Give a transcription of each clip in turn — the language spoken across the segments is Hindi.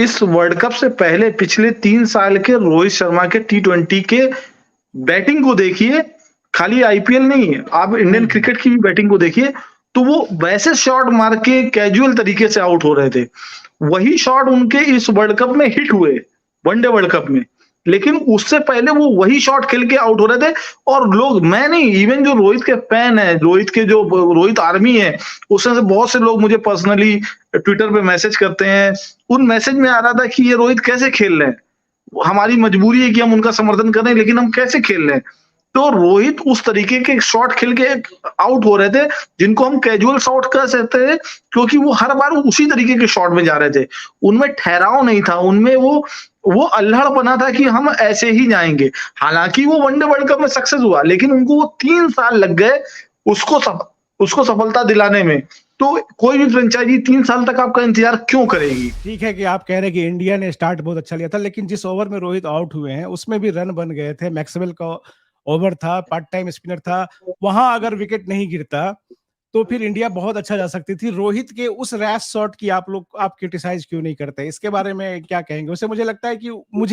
इस वर्ल्ड कप से पहले पिछले 3 साल के रोहित शर्मा के टी20 के बैटिंग को देखिए, खाली आईपीएल नहीं है, आप इंडियन क्रिकेट की भी बैटिंग को देखिए, तो वो वैसे शॉट मार के कैजुअल तरीके से आउट हो रहे थे। वही शॉट उनके इस वर्ल्ड कप में हिट हुए, वनडे वर्ल्ड कप में। लेकिन उससे पहले वो वही शॉट खेल के आउट हो रहे थे और लोग, मैं नहीं, इवन जो रोहित के फैन है, रोहित के जो रोहित आर्मी है, उसमें से बहुत से लोग मुझे पर्सनली ट्विटर पे मैसेज करते हैं। उन मैसेज में आ रहा था कि ये रोहित कैसे खेल रहे हैं, हमारी मजबूरी है कि हम उनका समर्थन कर रहे हैं, लेकिन हम कैसे खेल रहे हैं। तो रोहित उस तरीके के शॉट खेल के आउट हो रहे थे जिनको हम कैजुअल शॉट कह सकते हैं, क्योंकि वो हर बार उसी तरीके के शॉट में जा रहे थे। उनमें ठहराव नहीं था, उनमें वो अल्हड़पना था कि हम ऐसे ही जाएंगे। हालांकि वो वनडे वर्ल्ड कप में सक्सेस हुआ, लेकिन उनको वो 3 साल लग गए उसको सफलता दिलाने में। तो कोई भी फ्रेंचाइजी 3 साल तक आपका इंतजार क्यों करेगी? ठीक है कि आप कह रहे हैं कि इंडिया ने स्टार्ट बहुत अच्छा लिया था, लेकिन जिस ओवर में रोहित आउट हुए हैं उसमें भी रन बन गए थे। मैक्सवेल का ओवर था, पार्ट टाइम स्पिनर था, वहां अगर विकेट नहीं गिरता तो फिर इंडिया बहुत अच्छा जा सकती थी। रोहित के उस रैश शॉट की आप क्रिटिसाइज क्यों नहीं करते, इसके बारे में क्या कहेंगे? उसे मुझे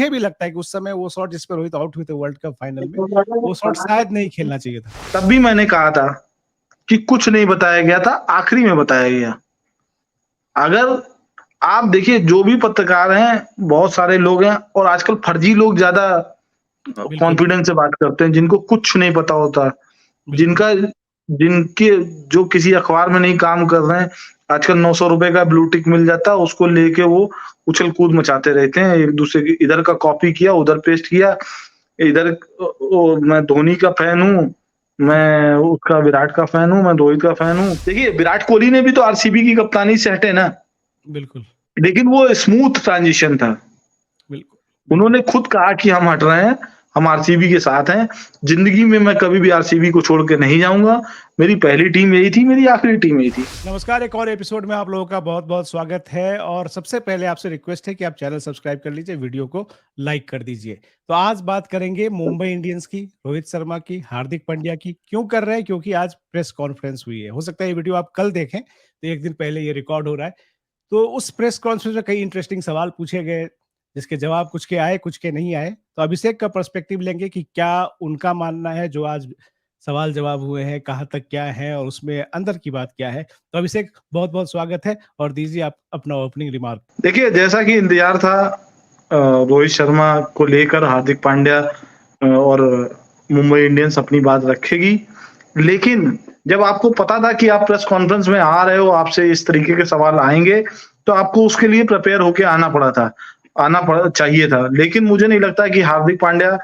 भी लगता है कि उस समय वो शॉट जिस पर रोहित आउट हुए थे वर्ल्ड कप फाइनल में, वो शॉट शायद नहीं खेलना चाहिए था। तब भी मैंने कहा था कि कुछ नहीं बताया गया था, आखिरी में बताया गया। अगर आप देखिए, जो भी पत्रकार हैं, बहुत सारे लोग हैं, और आजकल फर्जी लोग ज्यादा कॉन्फिडेंस से बात करते हैं, जिनको कुछ नहीं पता होता, जिनके जो किसी अखबार में नहीं काम कर रहे हैं। आजकल 900 रुपए का ब्लू टिक मिल जाता है, उसको लेके वो उछल कूद मचाते रहते हैं, एक दूसरे की इधर का कॉपी किया, उधर पेस्ट किया, इधर मैं धोनी का फैन हूँ, मैं उसका विराट का फैन हूँ, मैं रोहित का फैन हूँ। देखिए, विराट कोहली ने भी तो आरसीबी की कप्तानी से हटे ना, बिल्कुल, लेकिन वो स्मूथ ट्रांजिशन था। बिल्कुल, उन्होंने खुद कहा कि हम हट रहे हैं, हम आरसीबी के साथ हैं। जिंदगी में मैं कभी भी आरसीबी को छोड़ के नहीं जाऊंगा। मेरी पहली टीम यही थी, मेरी आखिरी टीम यही थी। नमस्कार, एक और एपिसोड में आप लोगों का बहुत बहुत स्वागत है। और सबसे पहले आपसे रिक्वेस्ट है कि आप चैनल सब्सक्राइब कर लीजिए, वीडियो को लाइक कर दीजिए। तो आज बात करेंगे मुंबई इंडियंस की, रोहित शर्मा की, हार्दिक पांड्या की। क्यों कर रहे हैं? क्योंकि आज प्रेस कॉन्फ्रेंस हुई है। हो सकता है ये वीडियो आप कल देखें, तो एक दिन पहले ये रिकॉर्ड हो रहा है। तो उस प्रेस कॉन्फ्रेंस में कई इंटरेस्टिंग सवाल पूछे गए, जिसके जवाब कुछ के आए, कुछ के नहीं आए। तो अभिषेक का पर्सपेक्टिव लेंगे कि क्या उनका मानना है, जो आज सवाल जवाब हुए हैं, कहाँ तक क्या है और उसमें अंदर की बात क्या है। तो अभिषेक, बहुत बहुत स्वागत है और दीजिए आप अपना ओपनिंग रिमार्क। देखिए, जैसा कि इंतजार था रोहित शर्मा को लेकर, हार्दिक पांड्या और मुंबई इंडियंस अपनी बात रखेगी, लेकिन जब आपको पता था कि आप प्रेस कॉन्फ्रेंस में आ रहे हो, आपसे इस तरीके के सवाल आएंगे, तो आपको उसके लिए प्रिपेयर होके आना चाहिए था। लेकिन मुझे नहीं लगता कि हार्दिक पांड्या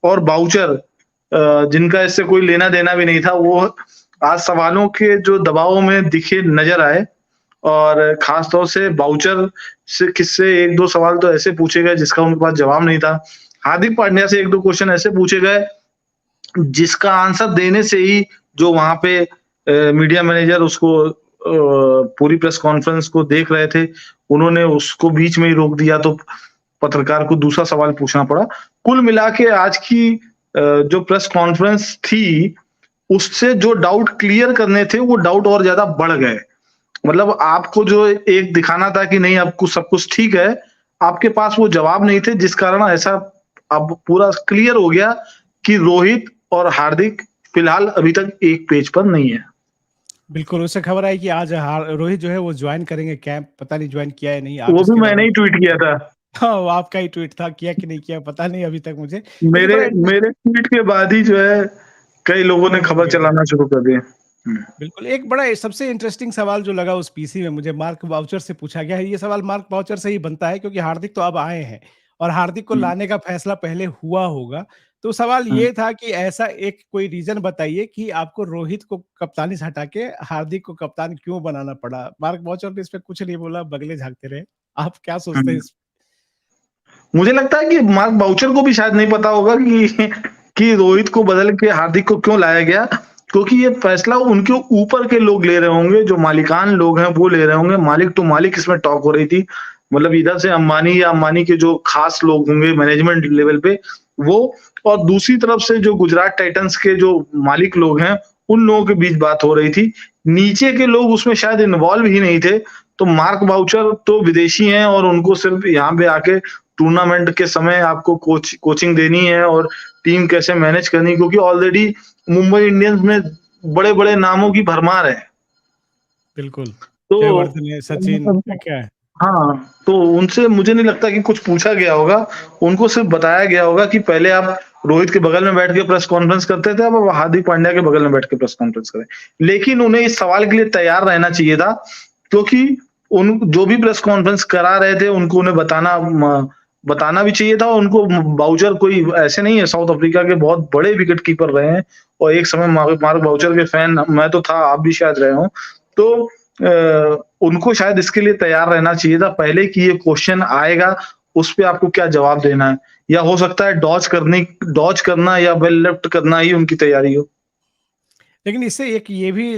और बाउचर, जिनका इससे कोई लेना देना भी नहीं था, वो आज सवालों के जो दबाव में दिखे नजर आए। और खासतौर से बाउचर से किससे 1-2 सवाल तो ऐसे पूछे गए जिसका उनके पास जवाब नहीं था। हार्दिक पांड्या से 1-2 क्वेश्चन ऐसे पूछे गए जिसका आंसर देने से ही जो वहां पे मीडिया मैनेजर उसको पूरी प्रेस कॉन्फ्रेंस को देख रहे थे, उन्होंने उसको बीच में ही रोक दिया, तो पत्रकार को दूसरा सवाल पूछना पड़ा। कुल मिला के आज की जो प्रेस कॉन्फ्रेंस थी, उससे जो डाउट क्लियर करने थे, वो डाउट और ज्यादा बढ़ गए। मतलब आपको जो एक दिखाना था कि नहीं, आपको सब कुछ ठीक है, आपके पास वो जवाब नहीं थे, जिस कारण ऐसा अब पूरा क्लियर हो गया कि रोहित और हार्दिक फिलहाल अभी तक एक पेज पर नहीं है। बिल्कुल, उससे खबर आई कि आज रोहित जो है वो ज्वाइन करेंगे कैंप। पता नहीं ज्वाइन किया है नहीं। वो भी मैंने ही ट्वीट किया था। हाँ, वो आपका ही ट्वीट था, किया कि नहीं किया पता नहीं अभी तक मुझे। मेरे ट्वीट के बाद ही जो है कई लोगों ने खबर चलाना शुरू कर दिया। बिल्कुल, एक बड़ा सबसे इंटरेस्टिंग सवाल जो लगा उस पीसी में मुझे, मार्क बाउचर से पूछा गया है। ये सवाल मार्क बाउचर से ही बनता है, क्योंकि हार्दिक तो अब आए हैं और हार्दिक को लाने का फैसला पहले हुआ होगा। तो सवाल ये था कि ऐसा एक कोई रीजन बताइए कि आपको रोहित को कप्तानी से हटा के हार्दिक को कप्तान क्यों बनाना पड़ा। मार्क बाउचर ने इस पे कुछ नहीं बोला, बगले झाँकते रहे। आप क्या सोचते हैं? मुझे लगता है कि मार्क बाउचर को भी शायद नहीं पता होगा कि रोहित को बदल के हार्दिक को क्यों लाया गया, क्योंकि ये फैसला उनके ऊपर के लोग ले रहे होंगे, जो मालिकान लोग हैं वो ले रहे होंगे। मालिक टू मालिक इसमें टॉक हो रही थी। मतलब इधर से अंबानी या अंबानी के जो खास लोग होंगे मैनेजमेंट लेवल पे, वो, और दूसरी तरफ से जो गुजरात टाइटंस के जो मालिक लोग हैं, उन लोगों के बीच बात हो रही थी। नीचे के लोग उसमें शायद इन्वॉल्व ही नहीं थे, तो मार्क बाउचर तो विदेशी हैं और उनको सिर्फ यहाँ पे आके टूर्नामेंट के समय आपको कोचिंग देनी है और टीम कैसे मैनेज करनी है, क्योंकि ऑलरेडी मुंबई इंडियंस में बड़े-बड़े नामों की भरमार है। बिल्कुल। तो जयवर्धन है, सचिन मतलब क्या है? हाँ, तो उनसे मुझे नहीं लगता कि कुछ पूछा गया होगा। उनको सिर्फ बताया गया होगा कि पहले आप रोहित के बगल में बैठ के प्रेस कॉन्फ्रेंस करते थे, अब आप हार्दिक पांड्या के बगल में बैठ के प्रेस कॉन्फ्रेंस करें। लेकिन उन्हें इस सवाल के लिए तैयार रहना चाहिए था, क्योंकि उन जो भी प्रेस कॉन्फ्रेंस करा रहे थे, उनको उन्हें बताना भी चाहिए था। और उनको बाउचर कोई ऐसे नहीं है, साउथ अफ्रीका के बहुत बड़े विकेट कीपर रहे हैं और एक समय मार्क बाउचर के फैन मैं तो था, आप भी शायद रहे हों। तो उनको शायद इसके लिए तैयार रहना चाहिए था पहले कि ये क्वेश्चन आएगा, उस पे आपको क्या जवाब देना है। या हो सकता है डॉज करना या वेल लेफ्ट करना ही उनकी तैयारी हो। लेकिन इससे एक ये भी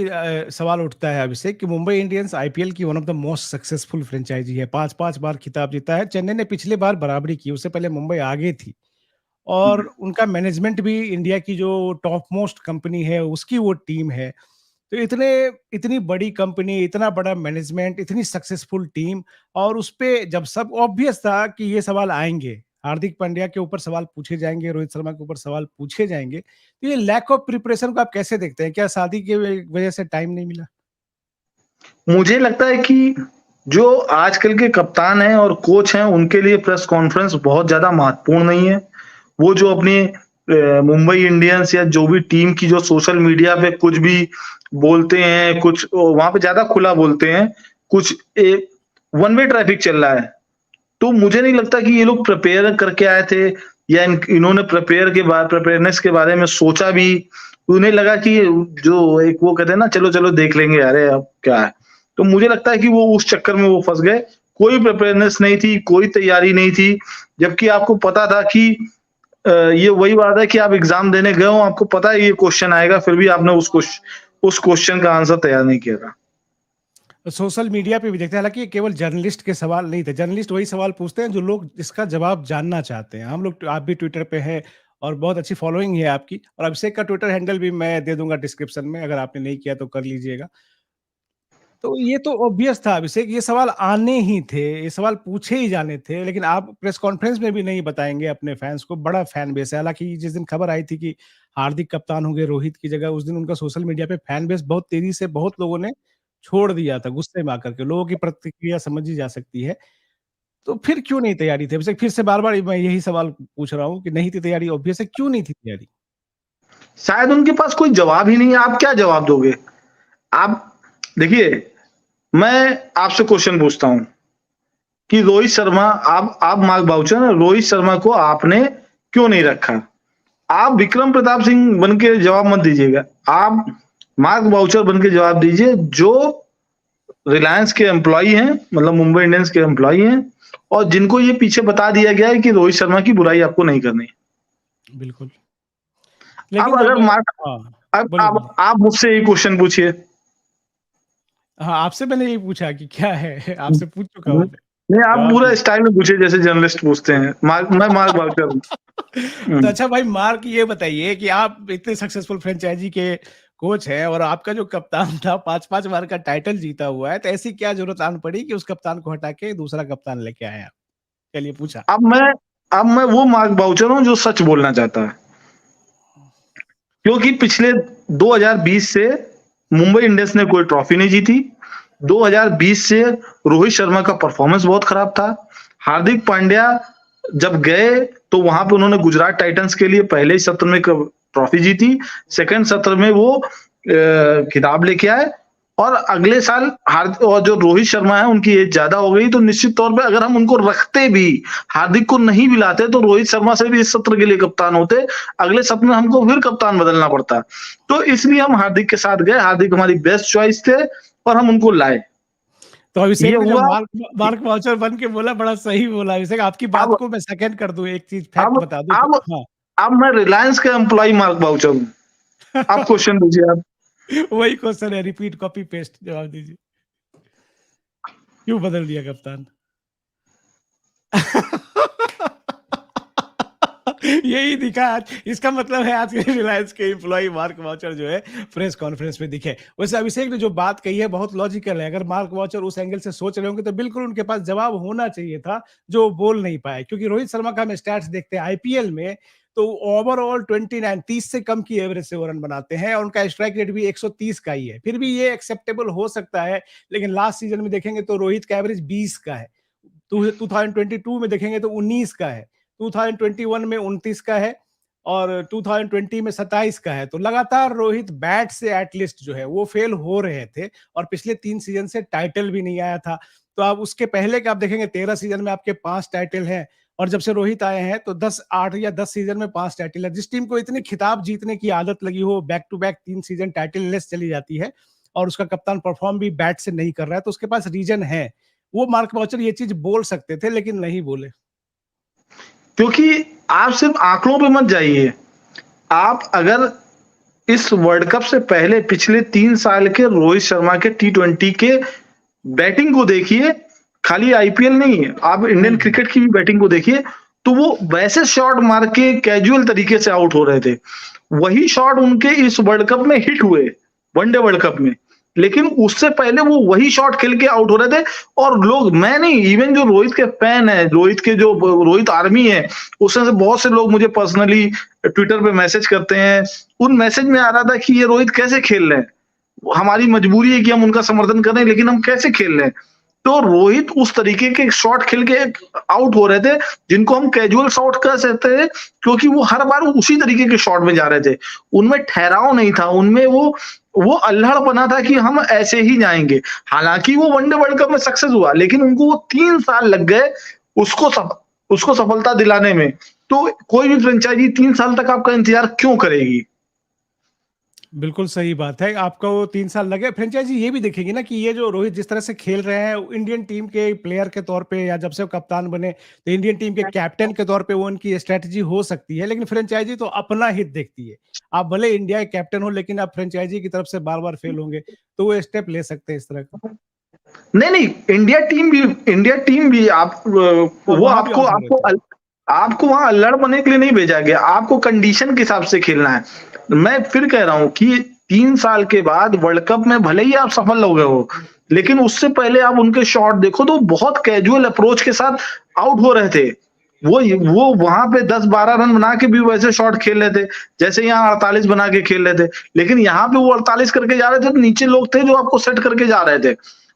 सवाल उठता है अभिषेक कि मुंबई इंडियंस आईपीएल की one of the most successful franchise है। 5-5 बार खिताब जीता है। चेन्नई ने पिछले बार बराबरी की, उससे पहले मुंबई आगे थी और उनका मैनेजमेंट भी इंडिया की जो टॉप मोस्ट कंपनी है, उसकी वो टीम है। तो इतनी बड़ी कंपनी, इतना बड़ा मैनेजमेंट, इतनी सक्सेसफुल टीम और उसपे जब सब ऑब्वियस था कि ये सवाल आएँगे, हार्दिक पांड्या के ऊपर सवाल पूछे जाएँगे, रोहित शर्मा के ऊपर सवाल पूछे जाएँगे। तो ये लैक ऑफ प्रिपरेशन को आप कैसे देखते हैं? क्या शादी की वजह से टाइम नहीं मिला? मुझे लगता है कि जो आजकल के कप्तान हैं और कोच हैं, उनके लिए प्रेस कॉन्फ्रेंस बहुत ज़्यादा महत्वपूर्ण नहीं है। वो जो अपनी मुंबई इंडियंस या जो भी टीम की जो सोशल मीडिया पे कुछ भी बोलते हैं, कुछ वहाँ पे ज़्यादा खुला बोलते हैं, कुछ एक वन वे ट्रैफिक चल रहा है। तो मुझे नहीं लगता कि ये लोग प्रिपेयर करके आए थे या इन्होंने प्रिपेयरनेस के बारे में सोचा भी। उन्हें लगा कि जो एक वो कहते हैं ना, चलो चलो देख लेंगे, अरे अब क्या है। तो मुझे लगता है कि वो उस चक्कर में वो फंस गए। कोई प्रिपेयरनेस नहीं थी, कोई तैयारी नहीं थी, जबकि आपको पता था कि ये वही बात है कि आप एग्जाम देने गए हो, आपको पता है ये क्वेश्चन आएगा, फिर भी आपने उस क्वेश्चन का आंसर तैयार नहीं किया था। सोशल मीडिया पे भी देखते हैं, हालाँकि ये केवल जर्नलिस्ट के सवाल नहीं थे। जर्नलिस्ट वही सवाल पूछते हैं जो लोग इसका जवाब जानना चाहते हैं। हम लोग आप भी ट्विटर पे हैं और बहुत अच्छी फॉलोइंग है आपकी और अभिषेक का ट्विटर हैंडल भी मैं दे दूँगा डिस्क्रिप्शन में, अगर आपने नहीं किया तो कर लीजिएगा। तो ये तो ऑब्वियस था अभिषेक, ये सवाल आने ही थे, ये सवाल पूछे ही जाने थे, लेकिन आप प्रेस कॉन्फ्रेंस में भी नहीं बताएँगे अपने फैन्स को, बड़ा फैन बेस है। हालाँकि जिस दिन खबर आई थी कि हार्दिक कप्तान होंगे रोहित की जगह, उस दिन उनका सोशल मीडिया पे फैन बेस बहुत तेज़ी से बहुत लोगों ने छोड़ दिया था, गुस्से में आकर के। लोगों की प्रतिक्रिया समझी जा सकती है। तो फिर क्यों नहीं तैयारी थी? अभिषेक फिर से बार-बार मैं यही सवाल पूछ रहा हूँ कि नहीं थी तैयारी ऑब्वियस है, क्यों नहीं थी तैयारी? शायद उनके पास कोई जवाब ही नहीं है, आप क्या जवाब दोगे? आप देखिए, मैं आपसे क्वेश्चन पूछता हूँ कि रोहित शर्मा, आप मार्क बाउचर हैं, रोहित शर्मा को आपने क्यों नहीं रखा? आप विक्रम प्रताप सिंह बन के जवाब मत दीजिएगा। आप मार्क बाउचर बन के जवाब दीजिए, जो रिलायंस के एम्प्लॉयी हैं, मतलब मुंबई इंडियंस के एम्प्लॉयी हैं और जिनको ये पीछे बता दिया गया है कि रोहित शर्मा की बुराई आपको नहीं करनी है। बिल्कुल। अब लेकिन अगर जब मार्क हाँ, अब बोलिए, अब बोलिए। आप मुझसे यही क्वेश्चन पूछिए। हाँ, आपसे मैंने यही पूछा कि क्या है? आपसे पूछ चुका हूँ मैं, नहीं, आप जवाब पूरा दीजिए। स्टाइल में पूछिए जैसे जर्नलिस्ट पूछते हैं। मैं मार्क बाउचर हूँ। तो हुँ। अच्छा भाई मार्क ये बताइए कि आप इतने सक्सेसफुल फ्रेंचाइजी के कोच हैं और आपका जो कप्तान था 5-5 बार का टाइटल जीता हुआ है, तो ऐसी क्या ज़रूरत आन पड़ी कि उस कप्तान को हटा के दूसरा कप्तान लेके आए आप? चलिए पूछा। अब मैं अब मैं वो मार्क बाउचर हूँ जो सच बोलना चाहता है। क्योंकि पिछले 2020 से मुंबई इंडियंस ने कोई ट्रॉफी नहीं जीती। 2020 से रोहित शर्मा का परफॉर्मेंस बहुत खराब था। हार्दिक पांड्या जब गए तो वहां पे उन्होंने गुजरात टाइटंस के लिए पहले ही सत्र में ट्रॉफी जीती। सेकंड सत्र में वो खिताब लेके आए और अगले साल और जो रोहित शर्मा है उनकी एज ज्यादा हो गई, तो निश्चित तौर पे अगर हम उनको रखते भी, हार्दिक को नहीं भी लाते, तो रोहित शर्मा से भी इस सत्र के लिए कप्तान होते। अगले सत्र में हमको फिर कप्तान बदलना पड़ता। तो इसलिए हम हार्दिक के साथ गए। हार्दिक हमारी बेस्ट चॉइस थे और हम उनको लाए। तो ये अभिषेक ने जो हुआ। मार्क मार्क वाउचर बन के बोला बड़ा सही बोला अभिषेक, आपकी बात अब को मैं सेकंड कर दूं, एक चीज फैक्ट अब बता दूं अब हाँ। अब मैं रिलायंस का एम्प्लॉय मार्क बाउचर हूँ। आप क्वेश्चन पूछिए आप। वही क्वेश्चन है, रिपीट कॉपी पेस्ट जवाब दीजिए। क्यों बदल दिया कप्तान? यही दिखा आज। इसका मतलब है आज के रिलायंस के एम्प्लॉय मार्क वाउचर जो है प्रेस कॉन्फ्रेंस में दिखे। वैसे अभिषेक ने जो बात कही है बहुत लॉजिकल है। अगर मार्क वाउचर उस एंगल से सोच रहे होंगे तो बिल्कुल उनके पास जवाब होना चाहिए था, जो वो बोल नहीं पाए। क्योंकि रोहित शर्मा का हम स्टैट्स देखते हैं आईपीएल में, तो ओवरऑल 29 30 से कम की एवरेज से वो रन बनाते हैं और उनका स्ट्राइक रेट भी 130 का ही है। फिर भी ये एक्सेप्टेबल हो सकता है, लेकिन लास्ट सीजन में देखेंगे तो रोहित का एवरेज 20 का है। 2022 में देखेंगे तो 19 का है, 2021 में 29 का है और 2020 में 27 का है। तो लगातार रोहित बैट से एटलीस्ट जो है वो फेल हो रहे थे और पिछले 3 सीजन से टाइटल भी नहीं आया था। तो आप उसके पहले का आप देखेंगे 13 सीजन में आपके 5 टाइटल हैं और जब से रोहित आए हैं तो 8 या 10 सीजन में 5 टाइटल है। जिस टीम को इतनी खिताब जीतने की आदत लगी हो, back to back 3 season titleless चली जाती है और उसका कप्तान परफॉर्म भी बैट से नहीं कर रहा है, तो उसके पास रीजन है। वो मार्क वाउचर ये चीज बोल सकते थे लेकिन नहीं बोले। क्योंकि आप सिर्फ आंकड़ों पे मत जाइए। आप अगर इस वर्ल्ड कप से पहले पिछले 3 साल के रोहित शर्मा के T20 के बैटिंग को देखिए, खाली आईपीएल नहीं है, आप इंडियन क्रिकेट की भी बैटिंग को देखिए, तो वो वैसे शॉट मार के कैजुअल तरीके से आउट हो रहे थे। वही शॉट उनके इस वर्ल्ड कप में हिट हुए, वनडे वर्ल्ड कप में। लेकिन उससे पहले वो वही शॉट खेल के आउट हो रहे थे और लोग, मैं नहीं, इवन जो रोहित के फैन है, रोहित के जो रोहित आर्मी है, उसमें से बहुत से लोग मुझे पर्सनली ट्विटर पे मैसेज करते हैं। उन मैसेज में आ रहा था कि ये रोहित कैसे खेल रहे हैं, हमारी मजबूरी है कि हम उनका समर्थन कर रहे हैं, लेकिन हम कैसे खेल रहे हैं। तो रोहित उस तरीके के शॉट खेल के आउट हो रहे थे जिनको हम कैजुअल शॉट कह सकते हैं, क्योंकि वो हर बार उसी तरीके के शॉट में जा रहे थे। उनमें ठहराव नहीं था, उनमें वो अल्हड़पना था कि हम ऐसे ही जाएंगे। हालांकि वो वनडे वर्ल्ड कप में सक्सेस हुआ, लेकिन उनको वो 3 साल लग गए उसको सफलता दिलाने में। तो कोई भी फ्रेंचाइजी 3 साल तक आपका इंतजार क्यों करेगी? बिल्कुल सही बात है। आपको 3 साल लगे, फ्रेंचाइजी ये भी देखेगी ना कि ये जो रोहित जिस तरह से खेल रहे हैं, इंडियन टीम के प्लेयर के तौर पे या जब से वो कप्तान बने, तो इंडियन टीम के कैप्टन के तौर पे वो उनकी स्ट्रैटेजी हो सकती है, लेकिन फ्रेंचाइजी तो अपना हित देखती है। आप भले इंडिया के कैप्टन हो, लेकिन आप फ्रेंचाइजी की तरफ से बार-बार फेल होंगे, तो वो स्टेप ले सकते हैं इस तरह का। नहीं, इंडिया टीम भी आप हाँ, वो वहाँ भी आउट हो रहे थे। आपको वहां अल्लड़ बनने के लिए नहीं भेजा गया, आपको कंडीशन के हिसाब से खेलना है। मैं फिर कह रहा हूं कि 3 साल के बाद वर्ल्ड कप में भले ही आप सफल हो गए हो, लेकिन उससे पहले आप उनके शॉट देखो तो बहुत कैजुअल अप्रोच के साथ आउट हो रहे थे। वो वहां पे 10-12 रन बना के भी वैसे शॉट खेल रहे थे जैसे यहाँ 48 बना के खेल रहे थे, लेकिन यहाँ पे वो 48 करके जा रहे थे तो नीचे लोग थे जो आपको सेट करके जा रहे थे।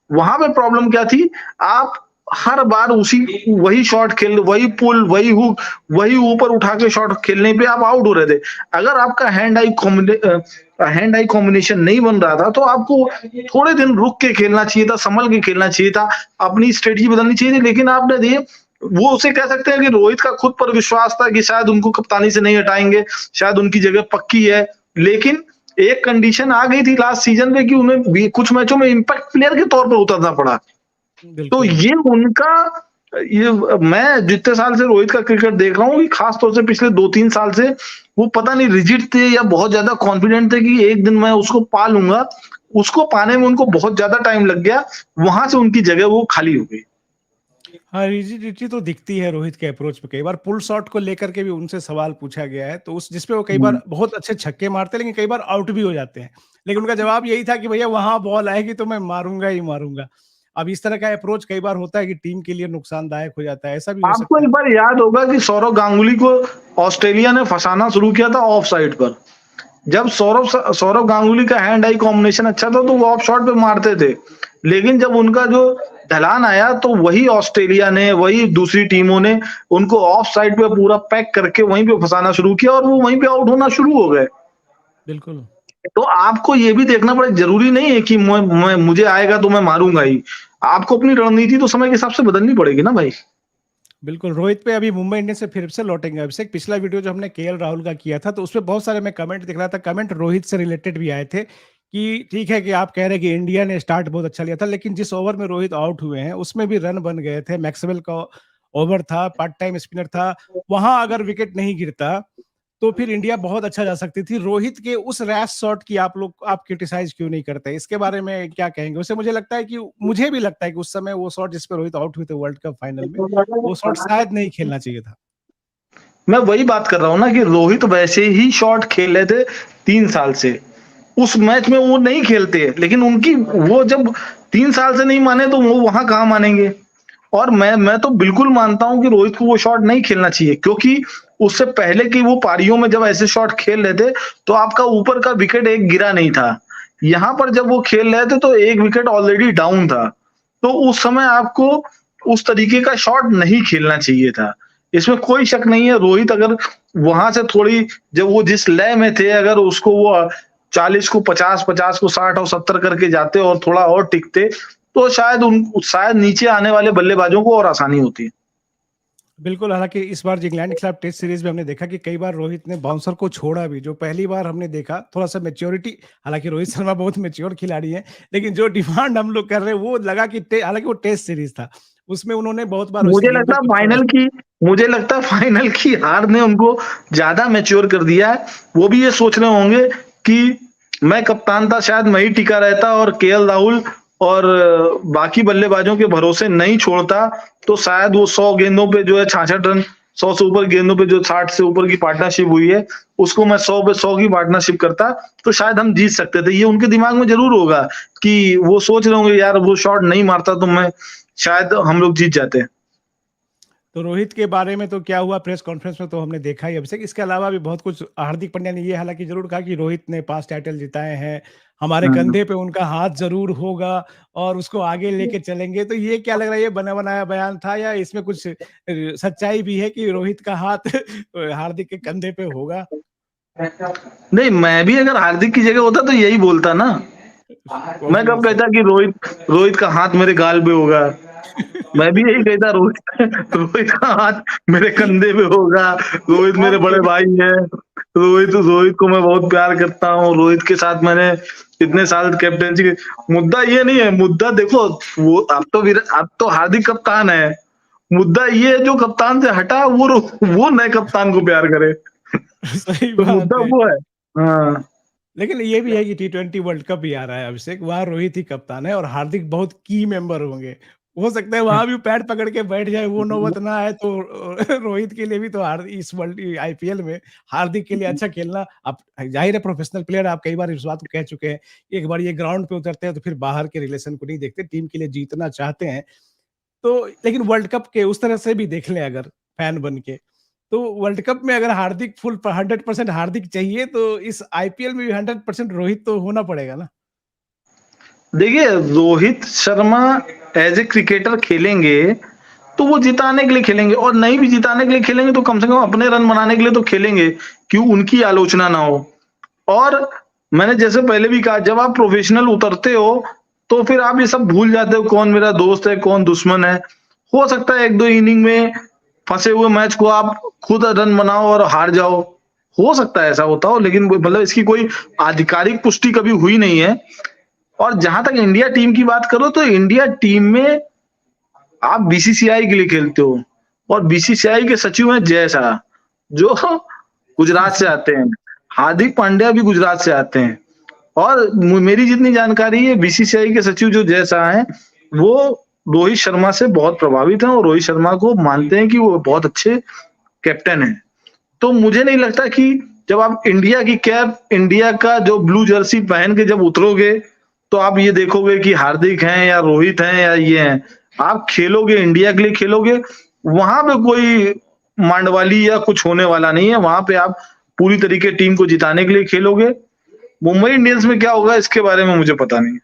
वहां पे प्रॉब्लम क्या थी, आप हर बार उसी वही शॉट खेल, वही पुल, वही हुक, वही ऊपर उठा के शॉट खेलने पे आप आउट हो रहे थे। अगर आपका हैंड आई कॉम्बिनेशन नहीं बन रहा था तो आपको थोड़े दिन रुक के खेलना चाहिए था, संभल के खेलना चाहिए था, अपनी स्ट्रेटजी बदलनी चाहिए थी। लेकिन आपने दिए, वो उसे कह सकते हैं कि रोहित का खुद पर विश्वास था कि शायद उनको कप्तानी से नहीं हटाएंगे, शायद उनकी जगह पक्की है। लेकिन एक कंडीशन आ गई थी लास्ट सीजन में कि उन्हें भी कुछ मैचों में इम्पैक्ट प्लेयर के तौर पर उतरना पड़ा। तो बिल्कुल। ये उनका, ये मैं जितने साल से रोहित का क्रिकेट देख रहा हूँ, खास तौर से पिछले 2-3 साल से, वो पता नहीं रिजिड थे या बहुत ज्यादा कॉन्फिडेंट थे कि एक दिन मैं उसको पा लूंगा। उसको पाने में उनको बहुत ज्यादा टाइम लग गया, वहां से उनकी जगह वो खाली हो गई। हाँ, रिजिडिटी तो दिखती है रोहित के अप्रोच पे। कई बार पुल शॉट को लेकर के भी उनसे सवाल पूछा गया है, तो उस जिसपे वो कई बार बहुत अच्छे छक्के मारते हैं, लेकिन कई बार आउट भी हो जाते हैं। लेकिन उनका जवाब यही था कि भैया वहां बॉल आएगी तो मैं मारूंगा ही मारूंगा। अब इस तरह का अप्रोच कई बार होता है कि टीम के लिए नुकसानदायक हो जाता है, ऐसा भी हो आपको सकता एक है। बार याद होगा कि सौरव गांगुली को ऑस्ट्रेलिया ने फंसाना शुरू किया था ऑफ साइड पर। जब सौरव सौरव गांगुली का हैंड आई कॉम्बिनेशन अच्छा था तो वो ऑफ शॉट पे मारते थे, लेकिन जब उनका जो ढलान आया तो वही ऑस्ट्रेलिया ने, वही दूसरी टीमों ने उनको ऑफ साइड पे पूरा पैक करके वहीं पे फंसाना शुरू किया और वो वहीं पे आउट होना शुरू हो गए। बिल्कुल। तो आपको ये भी देखना पड़े, जरूरी नहीं है कि मुझे आएगा तो मैं मारूंगा ही। आपको अपनी रणनीति तो समय के हिसाब से बदलनी पड़ेगी ना भाई। बिल्कुल, रोहित पे अभी मुंबई इंडियंस से फिर से लौटेंगे अभिषेक। पिछला वीडियो जो हमने केएल राहुल का किया था, तो उसपे बहुत सारे मैं कमेंट दिख रहा था, कमेंट रोहित से रिलेटेड भी आए थे कि ठीक है कि आप कह रहे हैं कि इंडिया ने स्टार्ट बहुत अच्छा लिया था, लेकिन जिस ओवर में रोहित आउट हुए हैं, उसमें भी रन बन गए थे। मैक्सवेल का ओवर था, पार्ट टाइम स्पिनर था, वहां अगर विकेट नहीं गिरता तो फिर इंडिया बहुत अच्छा जा सकती थी। रोहित के उस रैश शॉट की आप क्रिटिसाइज क्यों नहीं करते? इसके बारे में क्या कहेंगे? वैसे मुझे भी लगता है कि उस समय वो शॉट जिस पे रोहित आउट हुए थे वर्ल्ड कप फाइनल में, वो शॉट शायद नहीं खेलना चाहिए था। मैं वही बात कर रहा हूँ ना कि रोहित वैसे ही शॉट खेल रहे थे 3 साल से। उस मैच में वो नहीं खेलते, लेकिन उनकी वो जब 3 साल से नहीं माने तो वो वहां कहाँ मानेंगे। और मैं तो बिल्कुल मानता हूं कि रोहित को वो शॉट नहीं खेलना चाहिए, क्योंकि उससे पहले की वो पारियों में जब ऐसे शॉट खेल रहे थे तो आपका ऊपर का विकेट एक गिरा नहीं था। यहाँ पर जब वो खेल रहे थे तो एक विकेट ऑलरेडी डाउन था, तो उस समय आपको उस तरीके का शॉट नहीं खेलना चाहिए था। इसमें कोई शक नहीं है। रोहित अगर वहां से थोड़ी, जब वो जिस लय में थे, अगर उसको वो 40 को 50, 50 को 60 और 70 करके जाते और थोड़ा और टिकते तो शायद नीचे आने वाले बल्लेबाजों को और आसानी होती है। बिल्कुल, हालांकि इस बार जो इंग्लैंड के खिलाफ टेस्ट सीरीज में हमने देखा कि कई बार रोहित ने बाउंसर को छोड़ा भी, जो पहली बार हमने देखा। थोड़ा सा मैच्योरिटी, हालांकि रोहित शर्मा बहुत मैच्योर खिलाड़ी है, लेकिन जो डिमांड हम लोग कर रहे हैं वो लगा कि हालांकि वो टेस्ट सीरीज था, उसमें उन्होंने बहुत बार उस मुझे गेंदों लगता है को छोड़ा। फाइनल की हार ने उनको ज्यादा मैच्योर कर दिया है। वो भी ये सोच रहे होंगे कि मैं कप्तान था, शायद मैं ही टिका रहता और केएल राहुल और बाकी बल्लेबाजों के भरोसे नहीं छोड़ता तो शायद वो 100 गेंदों पे जो है 66 रन, 100 से ऊपर गेंदों पे जो 60 से ऊपर की पार्टनरशिप हुई है उसको मैं 100 पे 100 की पार्टनरशिप करता तो शायद हम जीत सकते थे। ये उनके दिमाग में जरूर होगा कि वो सोच रहे होंगे यार वो शॉट नहीं मारता तो मैं शायद हम लोग जीत जाते। तो रोहित के बारे में तो क्या हुआ प्रेस कॉन्फ्रेंस में तो हमने देखा ही अभिषेक। इसके अलावा भी बहुत कुछ हार्दिक पांड्या ने ये हालांकि जरूर कहा कि रोहित ने 5 टाइटल जिताए हैं, हमारे हम्म। कंधे पे उनका हाथ जरूर होगा और उसको आगे लेके चलेंगे। तो ये क्या लग रहा है, ये बना बनाया बयान था या इसमें कुछ सच्चाई भी है कि रोहित का हाथ हार्दिक के कंधे पे होगा? नहीं, मैं भी अगर हार्दिक की जगह होता तो यही बोलता ना। मैं कब ऑब्वियस है। कहता कि रोहित का हाथ मेरे गाल पे होगा। मैं भी यही कहता रोहित रोहित का हाथ मेरे कंधे पे होगा। रोहित मेरे बड़े भाई हैं। रोहित को मैं बहुत प्यार करता हूँ। रोहित के साथ मैंने इतने साल कैप्टेंसी की। मुद्दा ये नहीं है। मुद्दा देखो, वो अब तो हार्दिक कप्तान है। मुद्दा ये है जो कप्तान से हटा वो नए कप्तान को प्यार करे। सही तो बात मुद्दा है। वो है। हाँ। लेकिन ये भी है कि टी20 वर्ल्ड कप भी आ रहा है अभिषेक, वहाँ रोहित ही कप्तान है और हार्दिक बहुत की मेंबर होंगे। हो सकता है वहां भी पैर पकड़ के बैठ जाए, वो नौबत ना आए तो रोहित के लिए भी तो इस वर्ल्ड आईपीएल में हार्दिक के लिए अच्छा खेलना। अब जाहिर है प्रोफेशनल प्लेयर, आप कई बार इस बात को कह चुके हैं। एक बार ये ग्राउंड पे उतरते हैं तो फिर बाहर के रिलेशन को नहीं देखते, टीम के लिए जीतना चाहते हैं। तो लेकिन वर्ल्ड कप के उस तरह से भी देख लें अगर फैन बन के, तो वर्ल्ड कप में अगर हार्दिक फुल 100% हार्दिक चाहिए तो इस आईपीएल में भी 100% रोहित तो होना पड़ेगा ना। देखिए, Rohit Sharma as a cricketer खेलेंगे तो वो जिताने के लिए खेलेंगे, और नहीं भी जिताने के लिए खेलेंगे तो कम से कम अपने रन बनाने के लिए तो खेलेंगे कि उनकी आलोचना ना हो। और मैंने जैसे पहले भी कहा, जब आप प्रोफेशनल उतरते हो तो फिर आप ये सब भूल जाते हो कौन मेरा दोस्त है कौन दुश्मन है। हो सकता है 1-2 इनिंग में फंसे हुए मैच को आप खुद रन बनाओ और हार जाओ। हो सकता है ऐसा होता हो, लेकिन मतलब इसकी कोई आधिकारिक पुष्टि कभी हुई नहीं है। और जहां तक इंडिया टीम की बात करो तो इंडिया टीम में आप बीसीसीआई के लिए खेलते हो और बीसीसीआई के सचिव हैं जय शाह, जो गुजरात से आते हैं। हार्दिक पांड्या भी गुजरात से आते हैं। और मेरी जितनी जानकारी है, बीसीसीआई के सचिव जो जय शाह हैं वो रोहित शर्मा से बहुत प्रभावित हैं और रोहित शर्मा को मानते हैं कि वो बहुत अच्छे कैप्टन हैं। तो मुझे नहीं लगता कि जब आप इंडिया की कैप, इंडिया का जो ब्लू जर्सी पहन के जब उतरोगे तो आप ये देखोगे कि हार्दिक हैं या रोहित हैं या ये हैं। आप खेलोगे, इंडिया के लिए खेलोगे, वहां पे कोई मांडवाली या कुछ होने वाला नहीं है। वहां पे आप पूरी तरीके टीम को जिताने के लिए खेलोगे। मुंबई इंडियंस में क्या होगा इसके बारे में मुझे पता नहीं।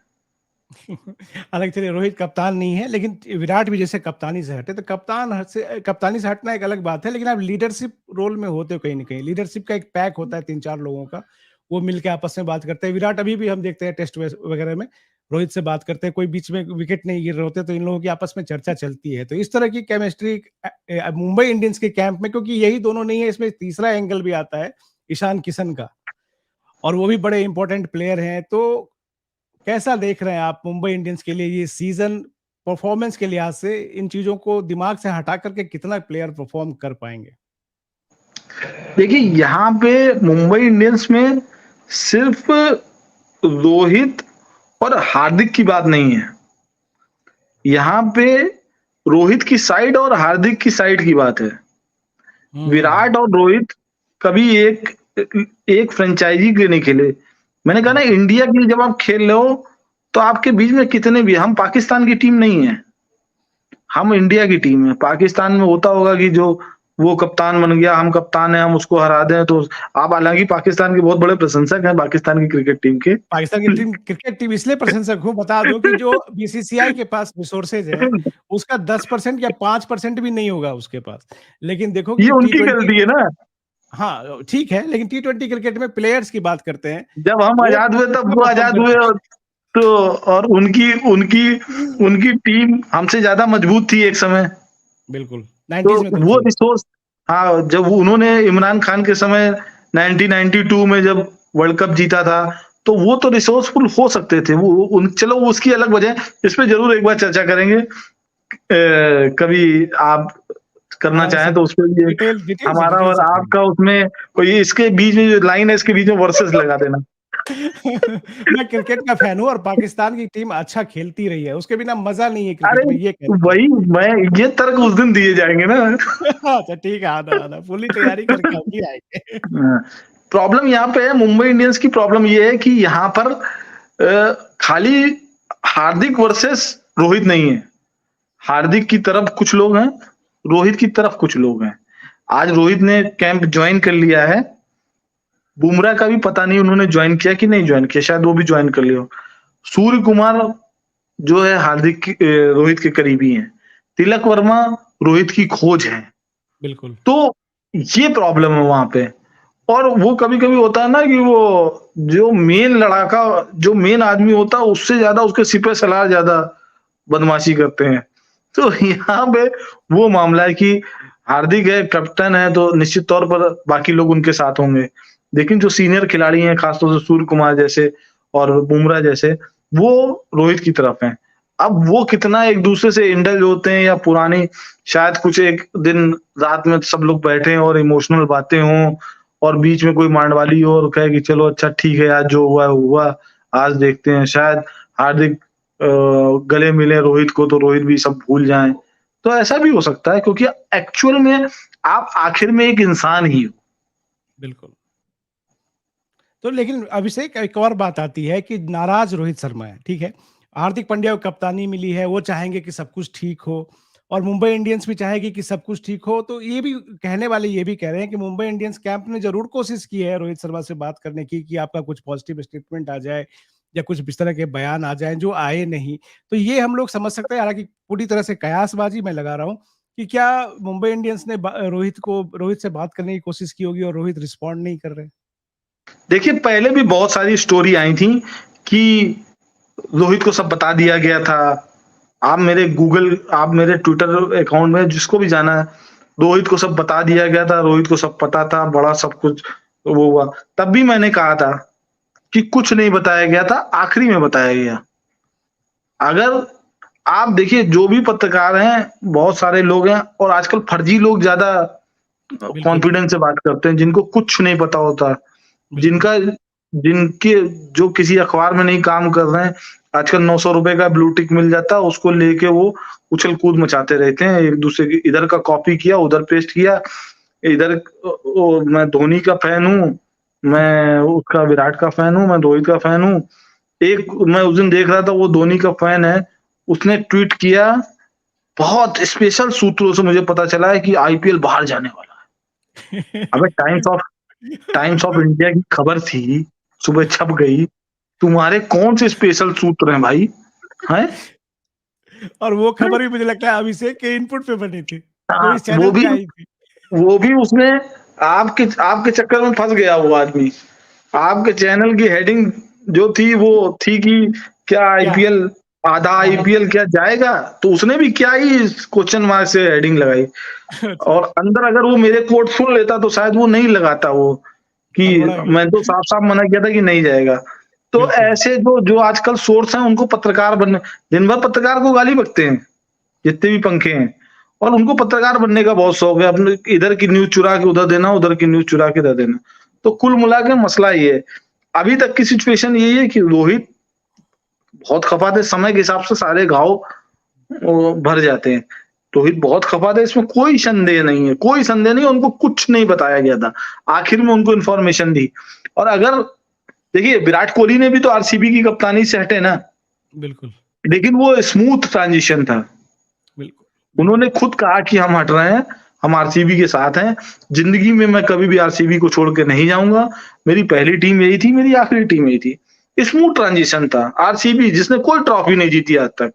हालांकि चलिए रोहित कप्तान नहीं है, लेकिन विराट भी जैसे कप्तानी से हटे तो कप्तानी से हटना एक अलग बात है, लेकिन आप लीडरशिप रोल में होते हो कहीं ना कहीं। लीडरशिप का एक पैक होता है 3-4 लोगों का, वो मिलके आपस में बात करते हैं। विराट अभी भी हम देखते हैं टेस्ट वगैरह में रोहित से बात करते हैं, कोई बीच में विकेट नहीं गिर रहे होते तो इन लोगों की आपस में चर्चा चलती है। तो इस तरह की केमिस्ट्री मुंबई इंडियंस के कैंप में, क्योंकि यही दोनों नहीं है, इसमें तीसरा एंगल भी आता है ईशान किशन का, और वो भी बड़े इंपॉर्टेंट प्लेयर हैं। तो कैसा देख रहे हैं आप मुंबई इंडियंस के लिए ये सीजन परफॉर्मेंस के लिहाज से? इन चीजों को दिमाग से हटा करके कितना प्लेयर परफॉर्म कर पाएंगे? देखिए, यहाँ पे मुंबई इंडियंस में सिर्फ रोहित और हार्दिक की बात नहीं है। यहाँ पे रोहित की साइड और हार्दिक की साइड की बात है। विराट और रोहित कभी एक एक फ्रेंचाइजी के नहीं खेले। मैंने कहा ना, इंडिया के लिए जब आप खेल रहे हो तो आपके बीच में कितने भी, हम पाकिस्तान की टीम नहीं है, हम इंडिया की टीम है। पाकिस्तान में होता होगा कि जो वो कप्तान बन गया, हम कप्तान है, हम उसको हरा दें, तो आप हालांकि पाकिस्तान के बहुत बड़े प्रशंसक हैं पाकिस्तान की क्रिकेट टीम के। पाकिस्तान की टीम, क्रिकेट टीम इसलिए प्रशंसक हूँ, बता दो कि जो बीसीसीआई के पास रिसोर्सेज है उसका 10% या 5% भी नहीं होगा उसके पास। लेकिन देखो ये कि उनकी T20, गलती है ना। हाँ ठीक है, लेकिन T20 क्रिकेट में प्लेयर्स की बात करते हैं, जब हम वो आजाद हुए तब अच्छा वो परफॉर्म आजाद करते हुए, हैं। तो और उनकी उनकी उनकी टीम हमसे ज्यादा मजबूत थी एक समय। बिल्कुल, तो 90s में तो वो थी। रिसोर्स, हाँ, जब उन्होंने इमरान खान के समय 1992 में जब वर्ल्ड कप जीता था, तो वो तो रिसोर्सफुल हो सकते थे। वो उन चलो उसकी अलग वजह है, इस पे जरूर एक बार चर्चा करेंगे। कभी आप करना आराम चाहें से तो उसपे ये हमारा डिटेल और से आपका करेंगे। उसमें कोई इसके बीच में जो लाइन है, इसके बीच में वर्सेस लगा देना। मैं क्रिकेट का फैन हूँ और पाकिस्तान की टीम अच्छा खेलती रही है, उसके बिना मज़ा नहीं है अरे क्रिकेट में, ये कहना चाह रहा वही, मैं ये तर्क उस दिन दिए जाएंगे ना। हूँ। अच्छा ठीक है, आना आना, पूरी तैयारी करके हम भी आएँगे। प्रॉब्लम यहाँ पे है, मुंबई इंडियंस की प्रॉब्लम ये है कि यहाँ पर खाली हार्दिक वर्सेस रोहित नहीं है। हार्दिक की तरफ कुछ लोग हैं, रोहित की तरफ कुछ लोग हैं। आज रोहित ने कैंप ज्वाइन कर लिया है, बुमराह का भी पता नहीं उन्होंने ज्वाइन किया कि नहीं ज्वाइन किया, शायद वो भी ज्वाइन कर लिया हो। सूर्य कुमार जो है हार्दिक की रोहित के करीबी हैं। तिलक वर्मा रोहित की खोज है। बिल्कुल, तो ये प्रॉब्लम है वहां पे। और वो कभी-कभी होता है ना कि वो जो मेन लड़ाका, जो मेन आदमी होता है, उससे ज्यादा उसके सिपह सलार ज्यादा बदमाशी करते हैं। तो यहाँ पे वो मामला है कि हार्दिक है, कैप्टन है, तो निश्चित तौर पर बाकी लोग उनके साथ होंगे। लेकिन जो सीनियर खिलाड़ी हैं, खासतौर से सूर्य कुमार जैसे और बुमराह जैसे, वो रोहित की तरफ हैं। अब वो कितना एक दूसरे से इंडल्ज होते हैं या पुरानी, शायद कुछ एक दिन रात में सब लोग बैठे और इमोशनल बातें हों और बीच में कोई मांडवाली हो और कहे कि चलो अच्छा ठीक है, आज जो हुआ हुआ, आज देखते हैं। शायद हार्दिक गले मिले रोहित को तो रोहित भी सब भूल जाएं। तो ऐसा भी हो सकता है, क्योंकि एक्चुअल में आप आखिर में एक इंसान ही हो। बिल्कुल। तो लेकिन अभिषेक, एक और बात आती है कि नाराज रोहित शर्मा है, ठीक है? हार्दिक पांड्या को कप्तानी मिली है, वो चाहेंगे कि सब कुछ ठीक हो और मुंबई इंडियंस भी चाहेगी कि सब कुछ ठीक हो। तो ये भी कहने वाले ये भी कह रहे हैं कि मुंबई इंडियंस कैंप ने ज़रूर कोशिश की है रोहित शर्मा से बात करने की कि आपका कुछ पॉजिटिव स्टेटमेंट आ जाए या कुछ इस तरह के बयान आ जाएँ जो आए नहीं। तो ये हम लोग समझ सकते हैं, हालाँकि पूरी तरह से कयासबाज़ी मैं लगा रहा हूँ कि क्या मुंबई इंडियंस ने रोहित से बात करने की कोशिश की होगी और रोहित रिस्पॉन्ड नहीं कर रहे? देखिए, पहले भी बहुत सारी स्टोरी आई थी कि रोहित को सब बता दिया गया था। आप मेरे ट्विटर अकाउंट में जिसको भी जाना है, रोहित को सब बता दिया गया था, रोहित को सब पता था, बड़ा सब कुछ वो हुआ। तब भी मैंने कहा था कि कुछ नहीं बताया गया था, आखिरी में बताया गया। अगर आप देखिए, जो भी पत्रकार हैं, बहुत सारे लोग हैं और आजकल फर्जी लोग ज्यादा बिल्कुल, कॉन्फिडेंस से बात करते हैं, जिनको कुछ नहीं पता होता, बिल्कुल। जिनका जिनके जो किसी अखबार में नहीं काम कर रहे हैं, आजकल 900 रुपए का ब्लू टिक मिल जाता है, उसको लेके वो उछल कूद मचाते रहते हैं, एक दूसरे की इधर का कॉपी किया, उधर पेस्ट किया, इधर मैं धोनी का फैन हूँ, मैं उसका विराट का फैन हूँ, मैं रोहित का फैन हूँ। एक मैं उस दिन देख रहा था, वो धोनी का फैन है, उसने ट्वीट किया, बहुत स्पेशल सूत्रों से मुझे पता चला है कि आईपीएल बाहर जाने वाला है। अबे टाइम्स ऑफ इंडिया की खबर थी, सुबह छप गई। तुम्हारे कौन से स्पेशल सूत्र हैं भाई? हैं? और वो खबर भी मुझे लगता है अभिषेक के इनपुट पे बनी थी, जो हाँ, इस चैनल पे आई थी। वो भी उसने आपके चक्कर में फंस गया वो आदमी। आपके चैनल की हेडिंग जो थी वो थी कि क्या क्या? आईपीएल, आधा हाँ, आईपीएल क्या जाएगा? तो उसने भी क्या ही क्वेश्चन मार्क से हेडिंग लगाई। अच्छा, और अंदर अगर वो मेरे कोट सुन लेता तो शायद वो नहीं लगाता वो, कि हड़बड़ा गया। मैं तो साफ-साफ मना किया था कि नहीं जाएगा। तो बिल्कुल, ऐसे जो जो आजकल सोर्स हैं, उनको पत्रकार बनने, दिन भर पत्रकार को गाली बकते हैं, जितने भी पंखे हैं, और उनको पत्रकार बनने का बहुत शौक है, अपने इधर की न्यूज़ चुरा के उधर देना, उधर की न्यूज़ चुरा के इधर देना। तो कुल मिला के मसला ये है। अभी तक की सिचुएशन यही है कि रोहित बहुत खफा थे, समय के हिसाब से सारे घाव भर जाते हैं। रोहित बहुत खफा था, इसमें कोई संदेह नहीं है, कोई संदेह नहीं, उनको कुछ नहीं बताया गया था। आखिर में उनको इन्फॉर्मेशन दी। और अगर देखिए, विराट कोहली ने भी तो आरसीबी की कप्तानी से हटे ना, बिल्कुल, लेकिन वो स्मूथ ट्रांजिशन था। बिल्कुल, बिल्कुल। उन्होंने खुद कहा कि हम हट रहे हैं, हम आरसीबी के साथ हैं। जिंदगी में मैं कभी भी आरसीबी को छोड़ के नहीं जाऊंगा। मेरी पहली टीम यही थी, मेरी आखिरी टीम यही थी। स्मूथ ट्रांजिशन था। आरसीबी जिसने कोई ट्रॉफी नहीं जीती आज तक,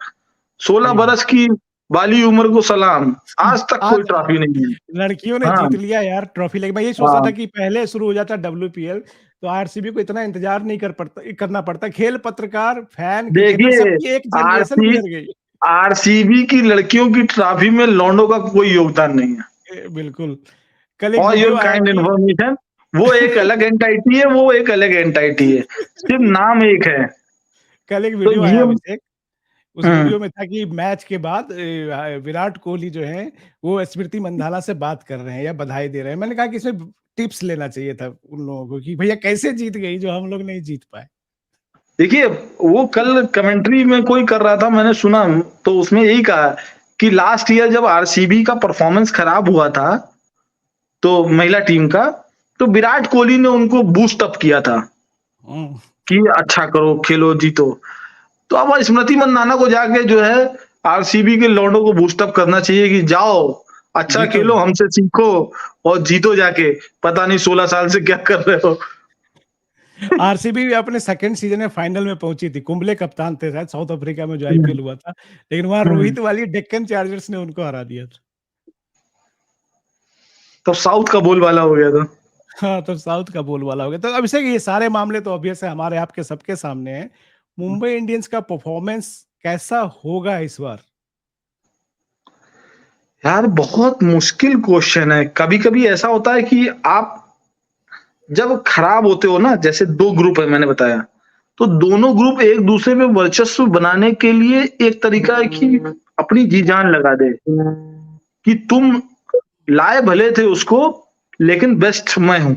16 सही बात। बरस की बाली उम्र को सलाम, आज तक कोई आज ट्रॉफी नहीं है। लड़कियों ने हाँ, जीत लिया यार ट्रॉफी लेके। मैं ये सोचता था हाँ। कि पहले शुरू हो जाता डब्ल्यूपीएल तो आरसीबी को इतना इंतजार नहीं करना पड़ता। खेल पत्रकार, फैन, क्रिकेटर देखिए, सबकी एक जनरेशन आरसी गुजर गई। आरसीबी की लड़कियों की ट्रॉफी में लौंडों का कोई योगदान नहीं है। बिल्कुल। कल एक फॉर वीडियो योर आया काइंड कि इन्फॉर्मेशन, वो एक अलग एंटाइटी है, वो एक अलग एंटाइटी है। सिर्फ नाम एक है। कल एक तो वीडियो ये आया अभिषेक, उस हुँ, वीडियो में था कि मैच के बाद विराट कोहली जो है वो स्मृति मंधाना से बात कर रहे हैं या बधाई दे रहे हैं। मैंने कहा कि इसमें टिप्स लेना चाहिए था उन लोगों को कि भैया कैसे जीत गई जो हम लोग नहीं जीत पाए। देखिए, वो कल कमेंट्री में कोई कर रहा था, मैंने सुना, तो उसमें यही कहा कि लास्ट ईयर जब आरसीबी का परफॉर्मेंस खराब हुआ था, तो महिला टीम का, तो विराट कोहली ने उनको बूस्ट अप किया था हुँ, कि अच्छा करो, खेलो, जीतो। तो अब स्मृति मंदाना को जाके जो है आरसीबी के लौंडों को बूस्ट अप करना चाहिए कि जाओ, अच्छा जीतो। खेलो, हमसे सीखो और जीतो जाके। पता नहीं 16 साल से क्या कर रहे हो। आरसीबी भी अपने सेकंड सीजन में फाइनल में पहुंची थी। कुंबले कप्तान थे शायद साउथ अफ्रीका में जो हुँ, आईपीएल हुआ था। लेकिन वहाँ हुँ। रोहित वाली डेक्कन चार्जर्स ने उनको हरा दिया था। तब साउथ का बोलबाला हो गया था। हाँ, तो साउथ का बोलबाला हो गया। तो अभिषेक ये सारे मामले तो ऑब्वियस है हमारे आपके सबके सामने हैं। मुंबई इंडियंस का परफॉर्मेंस कैसा होगा इस बार? यार बहुत मुश्किल क्वेश्चन है। कभी-कभी ऐसा होता है कि आप जब खराब होते हो ना, जैसे 2 ग्रुप है मैंने बताया, तो दोनों ग्रुप एक-दूसरे पे वर्चस्व बनाने के लिए एक तरीका है कि अपनी जी-जान लगा दें, कि तुम लाए भले थे उसको, लेकिन बेस्ट मैं हूँ।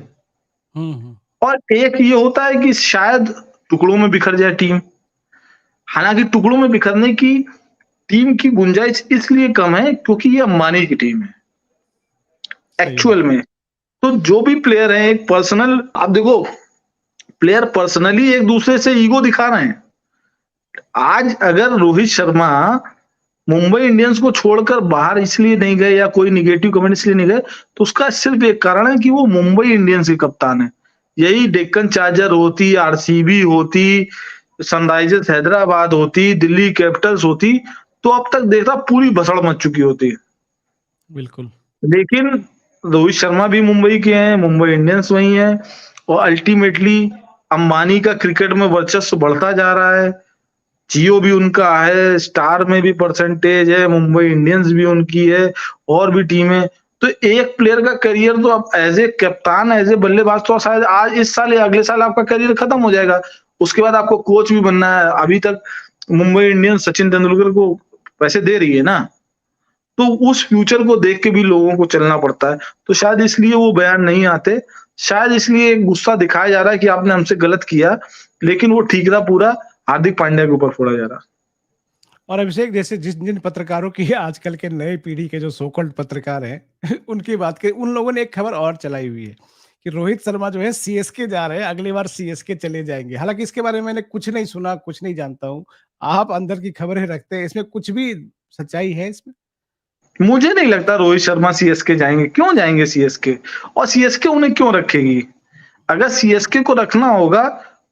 हुँ, हुँ। और एक ये होता है कि शायद टुकड़ों में बिखर जाए टीम। हालाँकि टुकड़ों में बिखरने की टीम की गुंजाइश इसलिए कम है क्योंकि ये अंबानी की टीम है, सही बात। एक्चुअल में। तो जो भी प्लेयर हैं, एक पर्सनल, आप देखो, प्लेयर पर्सनली एक-दूसरे से ईगो दिखा रहे हैं। आज अगर रोहित शर्मा मुंबई इंडियंस को छोड़कर बाहर इसलिए नहीं गए या कोई नेगेटिव कमेंट इसलिए नहीं गए, तो उसका सिर्फ एक कारण है कि वो मुंबई इंडियंस के कप्तान हैं। यही डेक्कन चार्जर होती, आरसीबी होती, सनराइजर्स हैदराबाद होती, दिल्ली कैपिटल्स होती, तो अब तक देखता पूरी भसड़ मच चुकी होती। बिल्कुल। लेकिन रोहित शर्मा भी मुंबई के हैं, मुंबई इंडियंस वही है, और अल्टीमेटली अंबानी का क्रिकेट में वर्चस्व बढ़ता जा रहा है। जियो भी उनका है, स्टार में भी परसेंटेज है, मुंबई इंडियंस भी उनकी है, और भी टीमें। तो एक प्लेयर का करियर तो अब एज़ ए कप्तान, एज़ ए बल्लेबाज तो शायद आज इस साल या अगले साल आपका करियर खत्म हो जाएगा। उसके बाद आपको कोच भी बनना है। अभी तक मुंबई इंडियंस सचिन तेंदुलकर को पैसे दे रही है ना, तो उस फ्यूचर को देख के भी लोगों को चलना पड़ता है। तो शायद इसलिए वो बयान नहीं आते, शायद इसलिए गुस्सा दिखाया जा रहा है कि आपने हमसे गलत किया, लेकिन वो ठीकरा पूरा हार्दिक पांड्या के ऊपर फोड़ा जा रहा है। और अभिषेक जैसे जिन जिन पत्रकारों की आजकल के नए पीढ़ी के जो सो कॉल्ड पत्रकार हैं उनकी बात करें, उन लोगों ने एक खबर और चलाई हुई है कि रोहित शर्मा जो है सीएसके जा रहे हैं, अगली बार सीएसके चले जाएंगे। हालांकि इसके बारे में मैंने कुछ नहीं सुना, कुछ नहीं जानता हूँ। आप अंदर की खबरें रखते हैं, इसमें कुछ भी सच्चाई है इसमें? मुझे नहीं लगता रोहित शर्मा सीएसके जाएँगे। क्यों जाएँगे सीएसके? और सीएसके उन्हें क्यों रखेगी? अगर सीएसके को रखना होगा,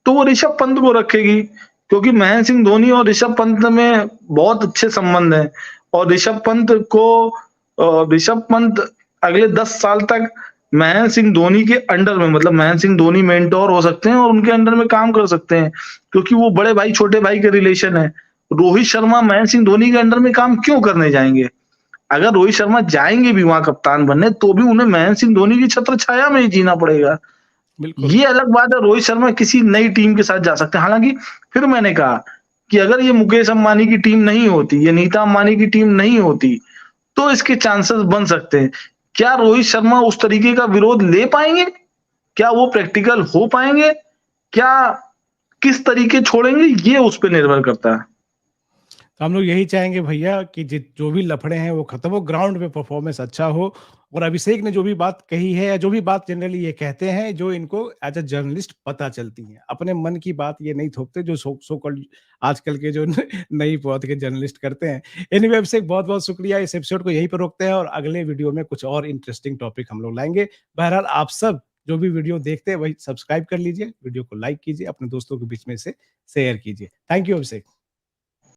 तो वो ऋषभ पंत को रखेगी, क्योंकि महेंद्र सिंह धोनी और ऋषभ पंत में बहुत अच्छे संबंध हैं। और ऋषभ पंत अगले 10 साल तक महेंद्र सिंह धोनी के अंडर में, मतलब महेंद्र सिंह धोनी मेंटोर हो सकते हैं और उनके अंडर में काम कर सकते हैं, क्योंकि वो बड़े भाई छोटे भाई के रिलेशन है। रोहित शर्मा महेंद्र सिंह धोनी के अंडर में काम क्यों करने जाएँगे? अगर रोहित शर्मा जाएँगे भी वहाँ कप्तान बनने, तो भी उन्हें महेंद्र सिंह धोनी की छत्र छाया में ही जीना पड़ेगा। बिल्कुल। ये अलग बात है, रोहित शर्मा किसी नई टीम के साथ जा सकते हैं। हालाँकि फिर मैंने कहा कि अगर ये मुकेश अंबानी की टीम नहीं होती, ये नीता अंबानी की टीम नहीं होती, तो इसके चांसेस बन सकते हैं। क्या रोहित शर्मा उस तरीके का विरोध ले पाएँगे? क्या वो प्रैक्टिकल हो पाएँगे? क्या किस तरीके छोड़ेंगे? ये उस पे निर्भर करता है। तो हम लोग यही चाहेंगे भैया कि जो भी लफड़े हैं वो खत्म हो, ग्राउंड पे परफॉर्मेंस अच्छा हो। और अभिषेक ने जो भी बात कही है या जो भी बात जनरली ये कहते हैं, जो इनको एज अ जर्नलिस्ट पता चलती है, अपने मन की बात ये नहीं थोपते जो सो कॉल्ड आजकल के जो नई पौध के जर्नलिस्ट करते हैं। एनीवे अभिषेक, बहुत बहुत शुक्रिया। इस एपिसोड को यहीं पर रोकते हैं और अगले वीडियो में कुछ और इंटरेस्टिंग टॉपिक हम लोग लाएंगे। बहरहाल आप सब जो भी वीडियो देखते हैं वही सब्सक्राइब कर लीजिए, वीडियो को लाइक कीजिए, अपने दोस्तों के बीच में से शेयर कीजिए। Thank you Abhishek.